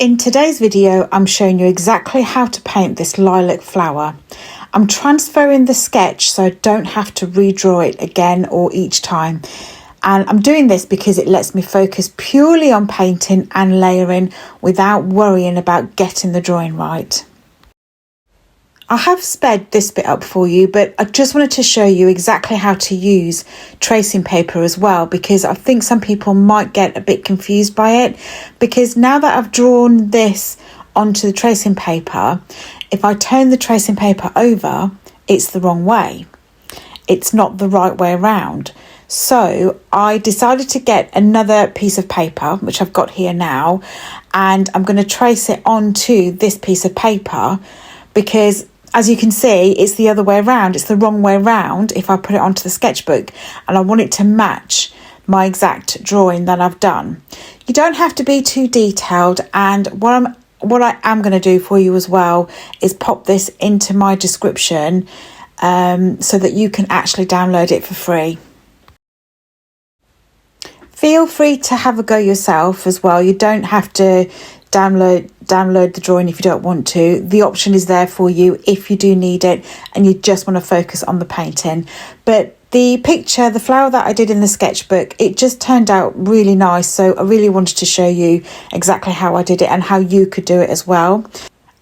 In today's video, I'm showing you exactly how to paint this lilac flower. I'm transferring the sketch so I don't have to redraw it again or each time. And I'm doing this because it lets me focus purely on painting and layering without worrying about getting the drawing right. I have sped this bit up for you, but I just wanted to show you exactly how to use tracing paper as well, because I think some people might get a bit confused by it, because now that I've drawn this onto the tracing paper, if I turn the tracing paper over, it's the wrong way. It's not the right way around. So I decided to get another piece of paper, which I've got here now, and I'm going to trace it onto this piece of paper because, as you can see, it's the other way around. It's the wrong way around if I put it onto the sketchbook, and I want it to match my exact drawing that I've done. You don't have to be too detailed, and what I am going to do for you as well is pop this into my description so that you can actually download it for free. Feel free to have a go yourself as well. You don't have to download the drawing if you don't want to. The option is there for you if you do need it and you just want to focus on the painting. But the picture, the flower that I did in the sketchbook, it just turned out really nice. So I really wanted to show you exactly how I did it and how you could do it as well.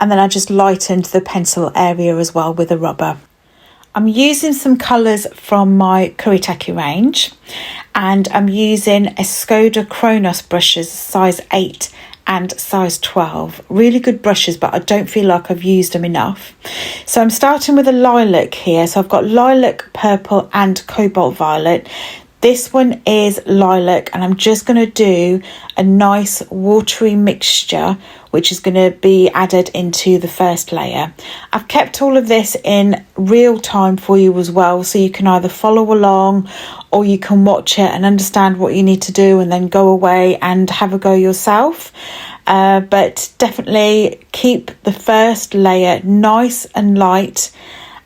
And then I just lightened the pencil area as well with a rubber. I'm using some colours from my Kuretake range, and I'm using Escoda Chronos brushes size 8 and size 12. Really good brushes, but I don't feel like I've used them enough. So I'm starting with a lilac here. So I've got lilac, purple and cobalt violet. This one is lilac, and I'm just going to do a nice watery mixture which is going to be added into the first layer. I've kept all of this in real time for you as well, so you can either follow along or you can watch it and understand what you need to do and then go away and have a go yourself. But definitely keep the first layer nice and light,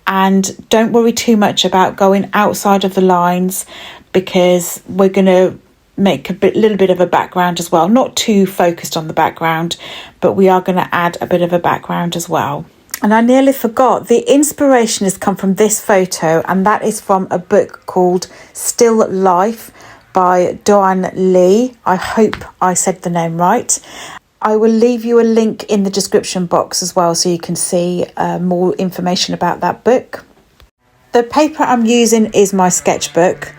and don't worry too much about going outside of the lines, because we're going to make little bit of a background as well. Not too focused on the background, but we are going to add a bit of a background as well. And I nearly forgot, the inspiration has come from this photo, and that is from a book called Still Life by Doan Lee. I hope I said the name right. I will leave you a link in the description box as well so you can see more information about that book. The paper I'm using is my sketchbook.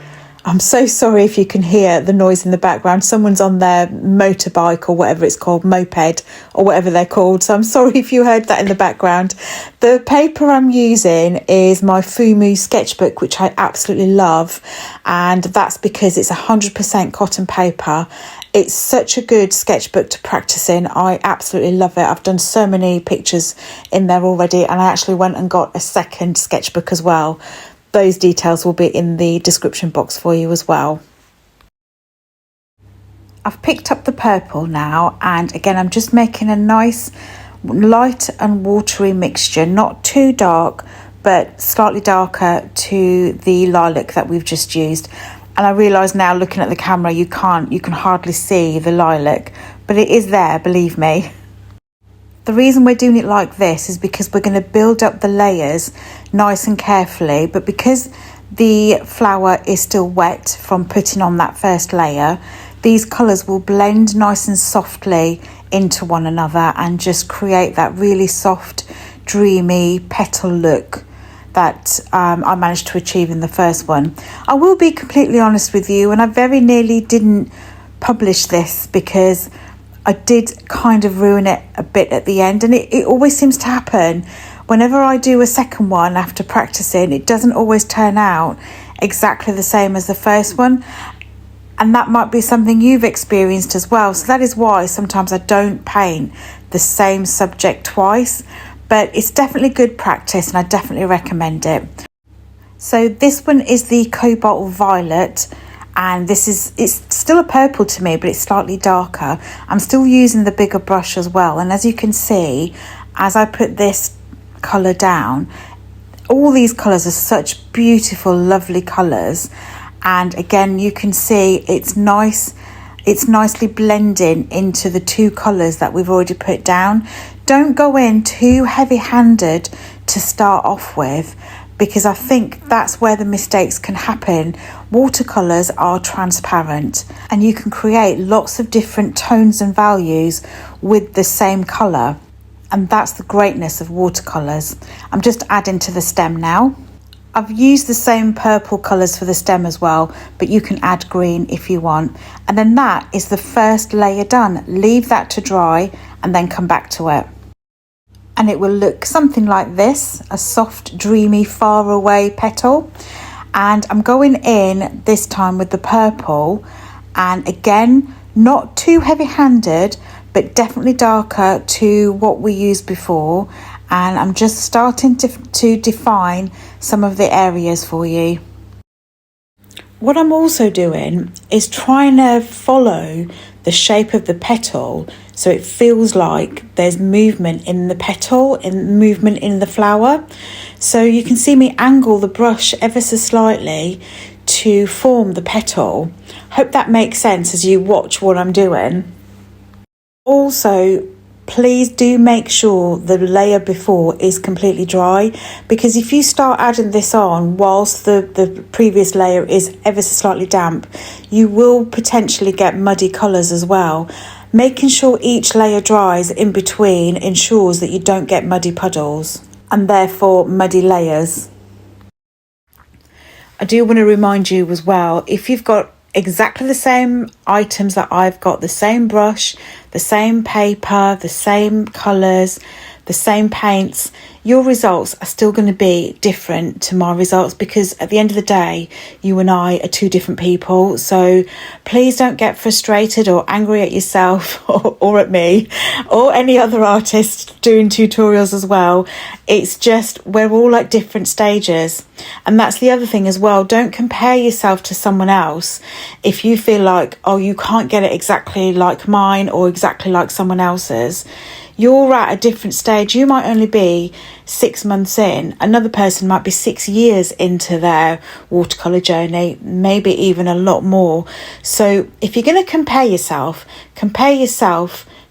I'm so sorry if you can hear the noise in the background. Someone's on their motorbike or whatever it's called, moped or whatever they're called. So I'm sorry if you heard that in the background. The paper I'm using is my Fuumuui sketchbook, which I absolutely love. And that's because it's 100% cotton paper. It's such a good sketchbook to practice in. I absolutely love it. I've done so many pictures in there already, and I actually went and got a second sketchbook as well. Those details will be in the description box for you as well. I've picked up the purple now, and again I'm just making a nice light and watery mixture, not too dark but slightly darker to the lilac that we've just used. And I realise now, looking at the camera, you can hardly see the lilac, but it is there, believe me. The reason we're doing it like this is because we're going to build up the layers nice and carefully, but because the flower is still wet from putting on that first layer, these colours will blend nice and softly into one another and just create that really soft, dreamy petal look that I managed to achieve in the first one. I will be completely honest with you, and I very nearly didn't publish this because I did kind of ruin it a bit at the end, and it always seems to happen. Whenever I do a second one after practicing, it doesn't always turn out exactly the same as the first one. And that might be something you've experienced as well. So that is why sometimes I don't paint the same subject twice. But it's definitely good practice, and I definitely recommend it. So this one is the Cobalt Violet. And it's still a purple to me, but it's slightly darker. I'm still using the bigger brush as well. And as you can see, as I put this colour down, all these colours are such beautiful, lovely colours. And again, you can see it's nice it's nicely blending into the two colours that we've already put down. Don't go in too heavy-handed to start off with, because I think that's where the mistakes can happen. Watercolours are transparent and you can create lots of different tones and values with the same colour, and that's the greatness of watercolours. I'm just adding to the stem now. I've used the same purple colours for the stem as well, but you can add green if you want. And then that is the first layer done. Leave that to dry and then come back to it. And it will look something like this, a soft, dreamy, far away petal. And I'm going in this time with the purple, and again, not too heavy-handed, but definitely darker to what we used before. And I'm just starting to define some of the areas for you. What I'm also doing is trying to follow the shape of the petal, so it feels like there's movement in the petal and movement in the flower. So you can see me angle the brush ever so slightly to form the petal. Hope that makes sense as you watch what I'm doing. Also, please do make sure the layer before is completely dry, because if you start adding this on whilst the previous layer is ever so slightly damp, you will potentially get muddy colours as well. Making sure each layer dries in between ensures that you don't get muddy puddles and therefore muddy layers. I do want to remind you as well, if you've got exactly the same items that I've got, the same brush, the same paper, the same colours, the same paints, your results are still going to be different to my results, because at the end of the day, you and I are two different people. So please don't get frustrated or angry at yourself or at me or any other artist doing tutorials as well. It's just we're all at different stages. And that's the other thing as well. Don't compare yourself to someone else. If you feel like, oh, you can't get it exactly like mine or exactly like someone else's, you're at a different stage. You might only be 6 months in. Another person might be 6 years into their watercolour journey, maybe even a lot more. So if you're going to compare yourself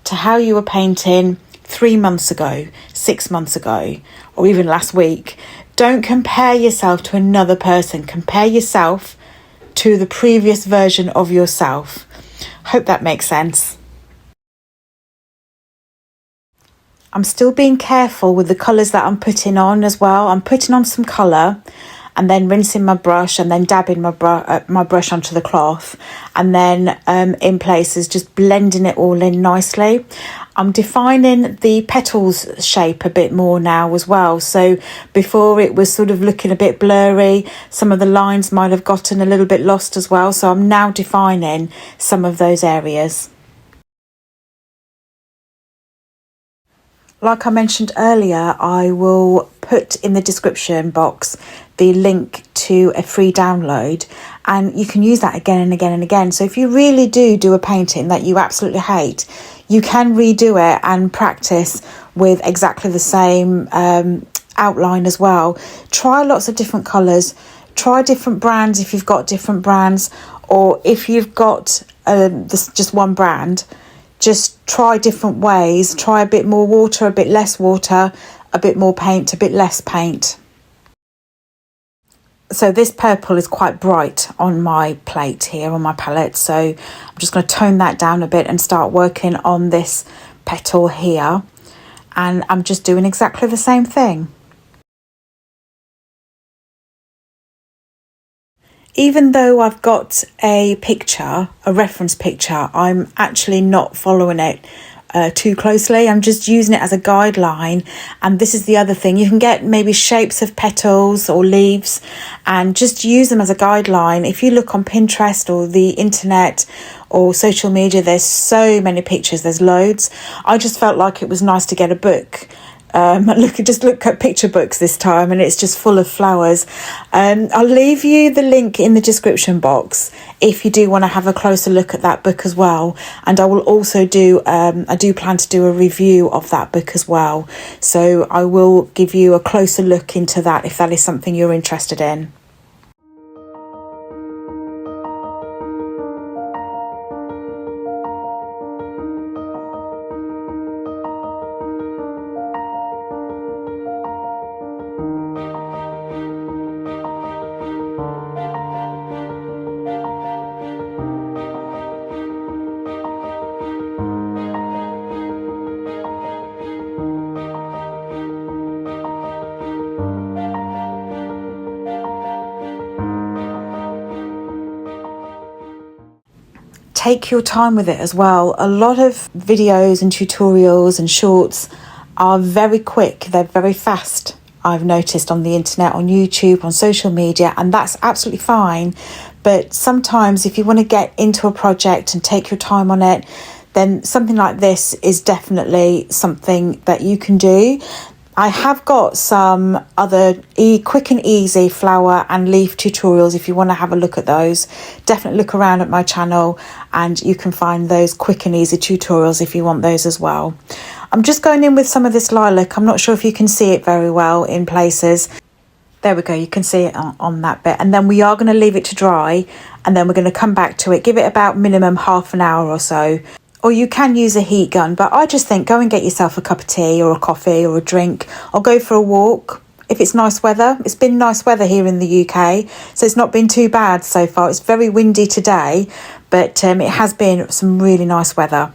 to how you were painting 3 months ago, 6 months ago, or even last week. Don't compare yourself to another person. Compare yourself to the previous version of yourself. Hope that makes sense. I'm still being careful with the colours that I'm putting on as well. I'm putting on some colour and then rinsing my brush and then dabbing my brush onto the cloth, and then in places just blending it all in nicely. I'm defining the petals shape a bit more now as well. So before it was sort of looking a bit blurry, some of the lines might have gotten a little bit lost as well. So I'm now defining some of those areas. Like I mentioned earlier, I will put in the description box the link to a free download, and you can use that again and again and again. So if you really do a painting that you absolutely hate, you can redo it and practice with exactly the same outline as well. Try lots of different colours, try different brands if you've got different brands, or if you've got just one brand, just try different ways. Try a bit more water, a bit less water, a bit more paint, a bit less paint. So this purple is quite bright on my plate here, on my palette. So I'm just going to tone that down a bit and start working on this petal here. And I'm just doing exactly the same thing. Even though I've got a picture, a reference picture, I'm actually not following it too closely. I'm just using it as a guideline. And this is the other thing. You can get maybe shapes of petals or leaves and just use them as a guideline. If you look on Pinterest or the internet or social media, there's so many pictures, there's loads. I just felt like it was nice to get a book. Look at picture books this time, and it's just full of flowers. I'll leave you the link in the description box if you do want to have a closer look at that book as well. And I will also I do plan to do a review of that book as well. So I will give you a closer look into that if that is something you're interested in. take your time with it as well. A lot of videos and tutorials and shorts are very quick, they're very fast. I've noticed on the internet, on YouTube, on social media, and that's absolutely fine. But sometimes if you want to get into a project and take your time on it, then something like this is definitely something that you can do. I have got some other quick and easy flower and leaf tutorials if you want to have a look at those. Definitely look around at my channel and you can find those quick and easy tutorials if you want those as well. I'm just going in with some of this lilac. I'm not sure if you can see it very well in places. There we go, you can see it on that bit. And then we are going to leave it to dry and then we're going to come back to it. Give it about minimum half an hour or so. Or you can use a heat gun, but I just think go and get yourself a cup of tea or a coffee or a drink, or go for a walk. If it's nice weather, it's been nice weather here in the UK, so it's not been too bad so far. It's very windy today, but it has been some really nice weather.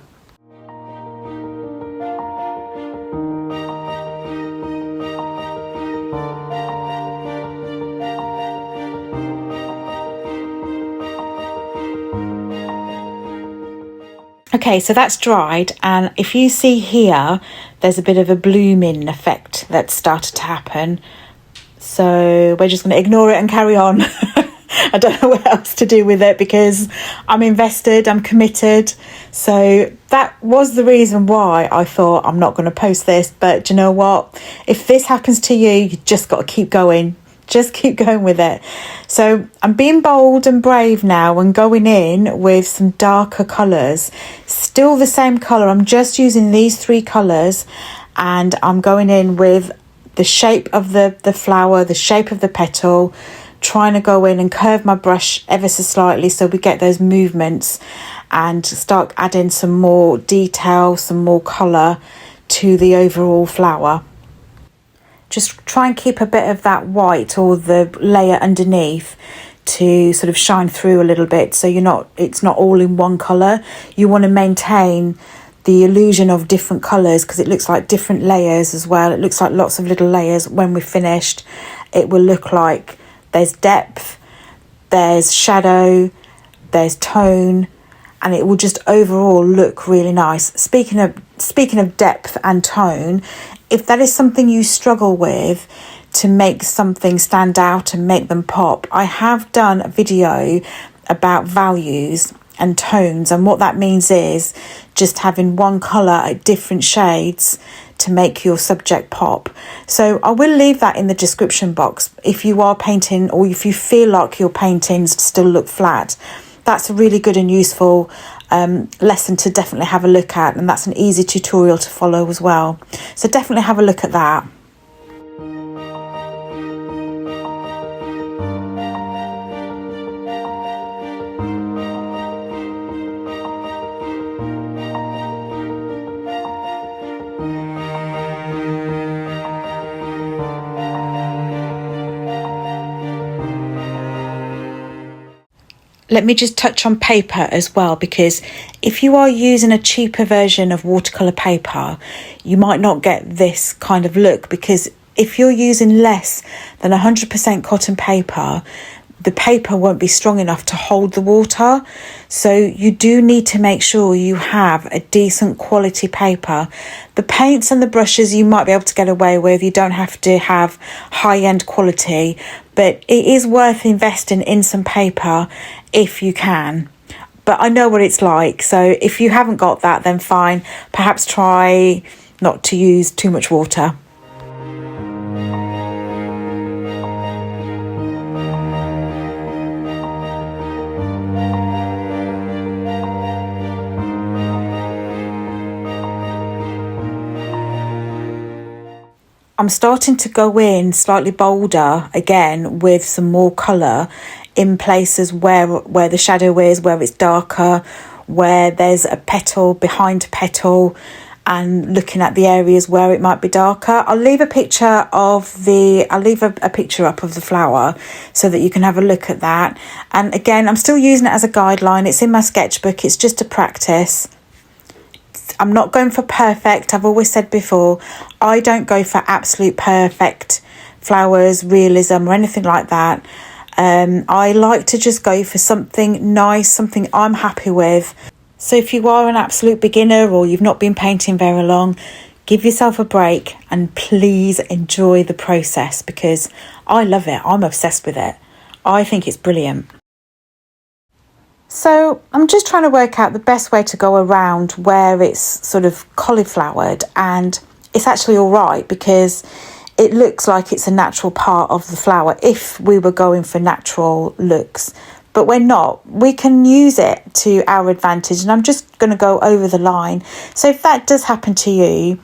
Okay, so that's dried, and if you see here, there's a bit of a blooming effect that's started to happen. So we're just going to ignore it and carry on. I don't know what else to do with it because I'm invested, I'm committed. So that was the reason why I thought I'm not going to post this. But do you know what? If this happens to you, you just got to keep going. Just keep going with it. So I'm being bold and brave now and going in with some darker colours. Still the same colour. I'm just using these 3 colours and I'm going in with the shape of the flower, the shape of the petal, trying to go in and curve my brush ever so slightly so we get those movements and start adding some more detail, some more colour to the overall flower. Just try and keep a bit of that white or the layer underneath to sort of shine through a little bit, so it's not all in one colour. You want to maintain the illusion of different colours because it looks like different layers as well. It looks like lots of little layers. When we're finished, it will look like there's depth, there's shadow, there's tone, and it will just overall look really nice. Speaking of depth and tone, if that is something you struggle with to make something stand out and make them pop, I have done a video about values and tones, and what that means is just having one colour at different shades to make your subject pop. So I will leave that in the description box if you are painting or if you feel like your paintings still look flat. That's a really good and useful lesson to definitely have a look at, and that's an easy tutorial to follow as well. So definitely have a look at that. Let me just touch on paper as well, because if you are using a cheaper version of watercolour paper, you might not get this kind of look, because if you're using less than 100% cotton paper, the paper won't be strong enough to hold the water. So you do need to make sure you have a decent quality paper. The paints and the brushes you might be able to get away with. You don't have to have high-end quality, but it is worth investing in some paper if you can. But I know what it's like, so if you haven't got that, then fine. Perhaps try not to use too much water. I'm starting to go in slightly bolder again with some more colour in places where the shadow is, where it's darker, where there's a petal behind a petal, and looking at the areas where it might be darker. I'll leave a picture up of the flower so that you can have a look at that. And again, I'm still using it as a guideline. It's in my sketchbook. It's just a practice. I'm not going for perfect. I've always said before, I don't go for absolute perfect flowers, realism or anything like that. I like to just go for something nice, something I'm happy with. So if you are an absolute beginner or you've not been painting very long, give yourself a break and please enjoy the process, because I love it. I'm obsessed with it. I think it's brilliant. So I'm just trying to work out the best way to go around where it's sort of cauliflowered, and it's actually all right because it looks like it's a natural part of the flower if we were going for natural looks. But we're not. We can use it to our advantage, and I'm just going to go over the line. So if that does happen to you,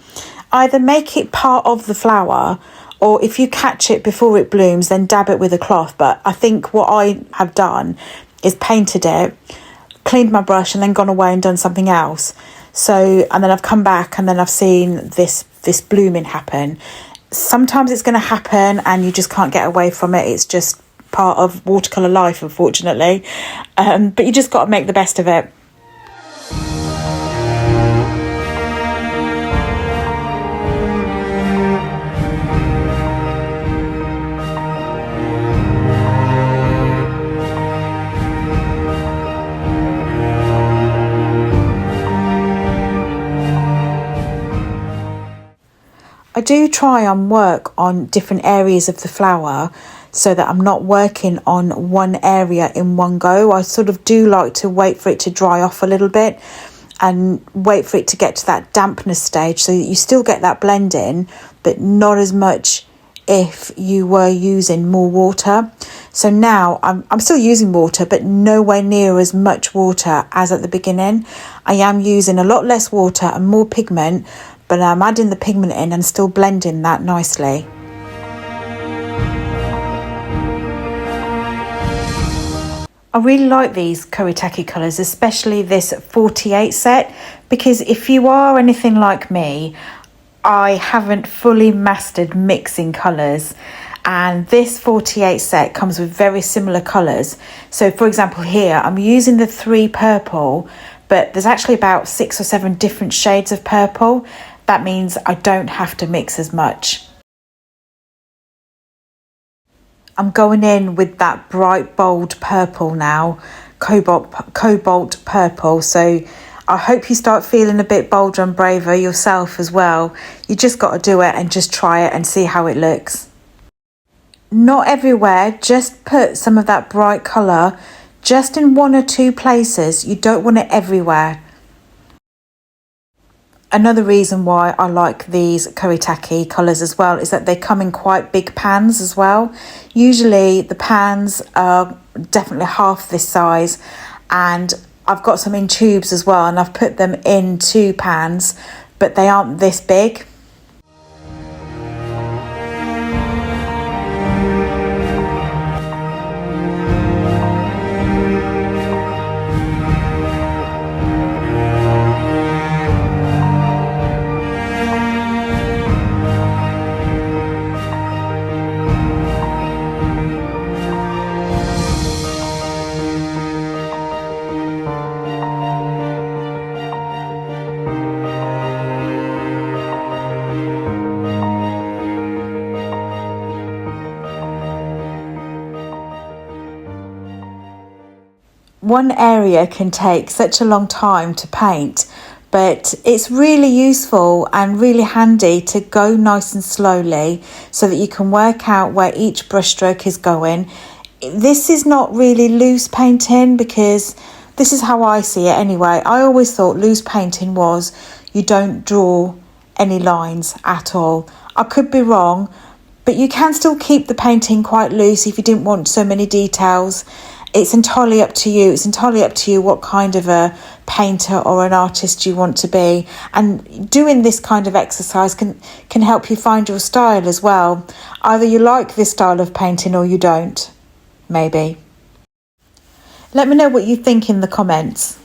either make it part of the flower, or if you catch it before it blooms, then dab it with a cloth. But I think what I have done is painted it, cleaned my brush, and then gone away and done something else. So, and then I've come back and then I've seen this blooming happen. Sometimes it's going to happen and you just can't get away from it. It's just part of watercolour life, unfortunately. But you just got to make the best of it. I do try and work on different areas of the flower so that I'm not working on one area in one go. I sort of do like to wait for it to dry off a little bit and wait for it to get to that dampness stage so that you still get that blend in, but not as much if you were using more water. So now I'm still using water, but nowhere near as much water as at the beginning. I am using a lot less water and more pigment, but I'm adding the pigment in and still blending that nicely. I really like these Kuretake colours, especially this 48 set, because if you are anything like me, I haven't fully mastered mixing colours, and this 48 set comes with very similar colours. So for example here, I'm using the 3 purple, but there's actually about 6 or 7 different shades of purple. That means I don't have to mix as much. I'm going in with that bright, bold purple now, cobalt purple. So I hope you start feeling a bit bolder and braver yourself as well. You just got to do it and just try it and see how it looks. Not everywhere, just put some of that bright colour just in 1 or 2 places. You don't want it everywhere. Another reason why I like these Kuretake colours as well is that they come in quite big pans as well. Usually the pans are definitely half this size, and I've got some in tubes as well, and I've put them in 2 pans, but they aren't this big. One area can take such a long time to paint, but it's really useful and really handy to go nice and slowly so that you can work out where each brushstroke is going. This is not really loose painting, because this is how I see it anyway. I always thought loose painting was you don't draw any lines at all. I could be wrong, but you can still keep the painting quite loose if you didn't want so many details. It's entirely up to you. It's entirely up to you what kind of a painter or an artist you want to be. And doing this kind of exercise can help you find your style as well. Either you like this style of painting or you don't, maybe. Let me know what you think in the comments.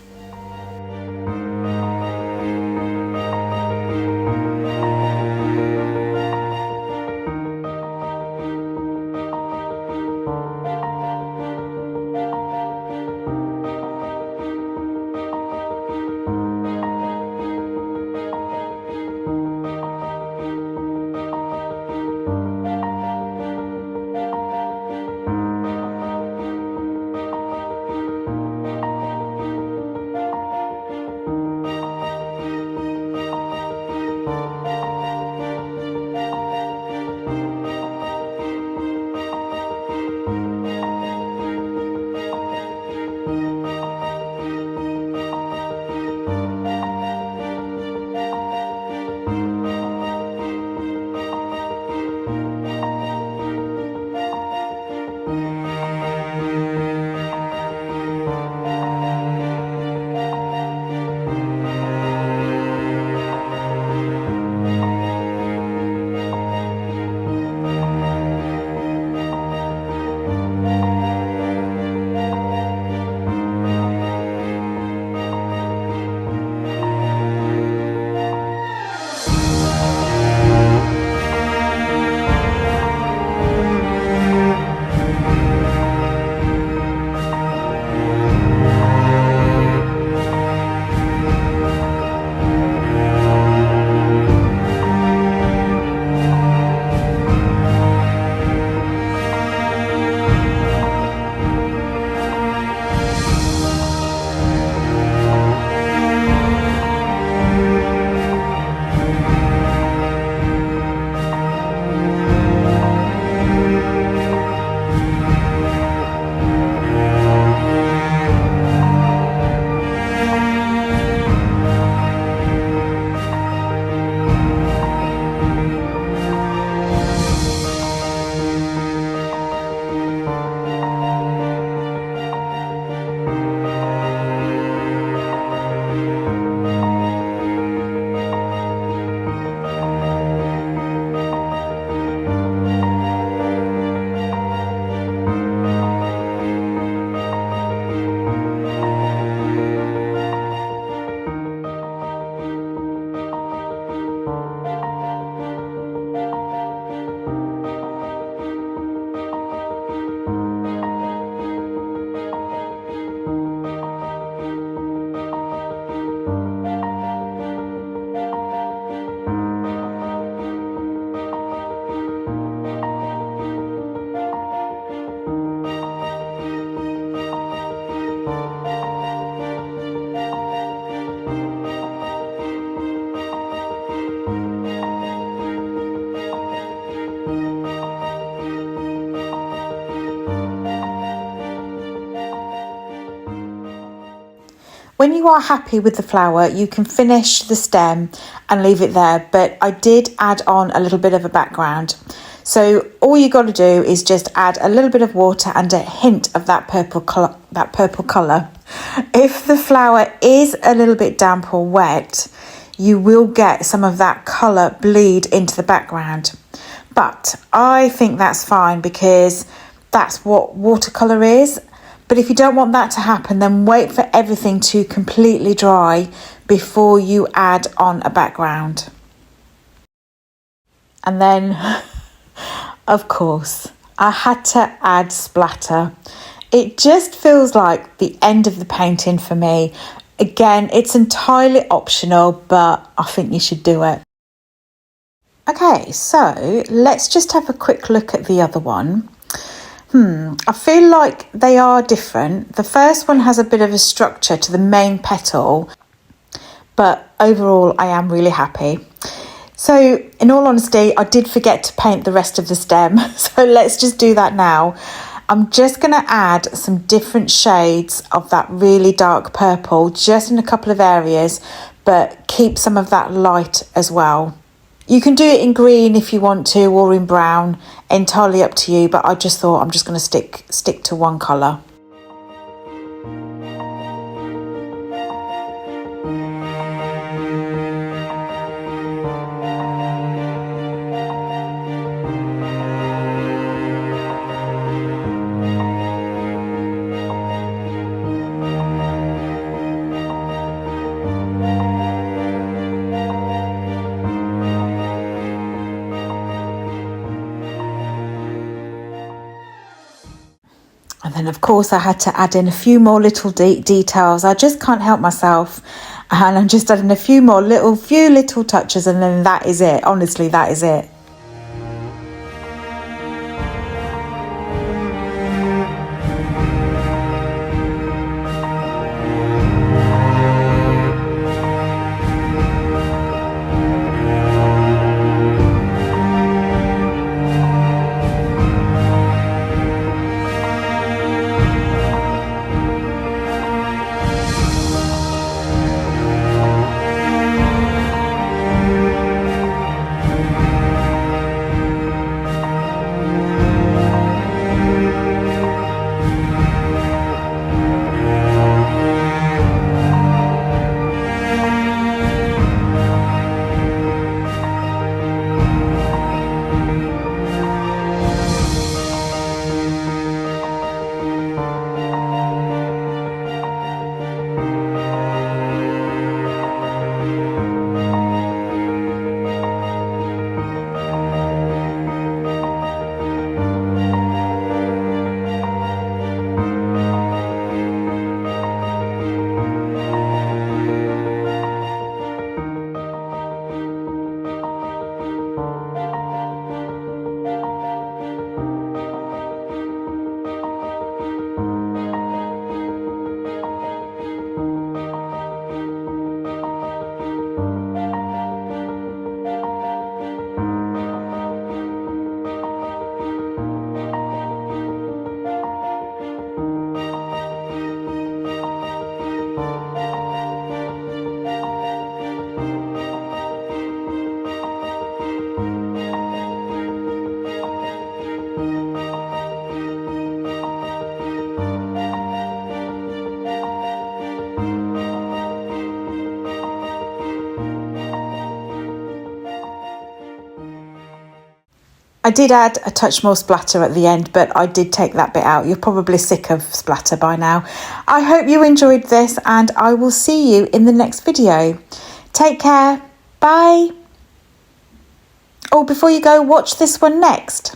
When you are happy with the flower, you can finish the stem and leave it there, but I did add on a little bit of a background. So all you got to do is just add a little bit of water and a hint of that purple colour. If the flower is a little bit damp or wet, you will get some of that colour bleed into the background. But I think that's fine because that's what watercolour is. But if you don't want that to happen, then wait for everything to completely dry before you add on a background. And then, of course, I had to add splatter. It just feels like the end of the painting for me. Again, it's entirely optional, but I think you should do it. Okay, so let's just have a quick look at the other one. I feel like they are different. The first one has a bit of a structure to the main petal, but overall I am really happy. So in all honesty, I did forget to paint the rest of the stem, so let's just do that now. I'm just going to add some different shades of that really dark purple just in a couple of areas, but keep some of that light as well. You can do it in green if you want to, or in brown, entirely up to you, but I just thought I'm just going to stick to one colour. And then, of course, I had to add in a few more little details. I just can't help myself. And I'm just adding a few little touches, and then that is it. Honestly, that is it. I did add a touch more splatter at the end, but I did take that bit out. You're probably sick of splatter by now. I hope you enjoyed this, and I will see you in the next video. Take care. Bye. Oh, before you go, watch this one next.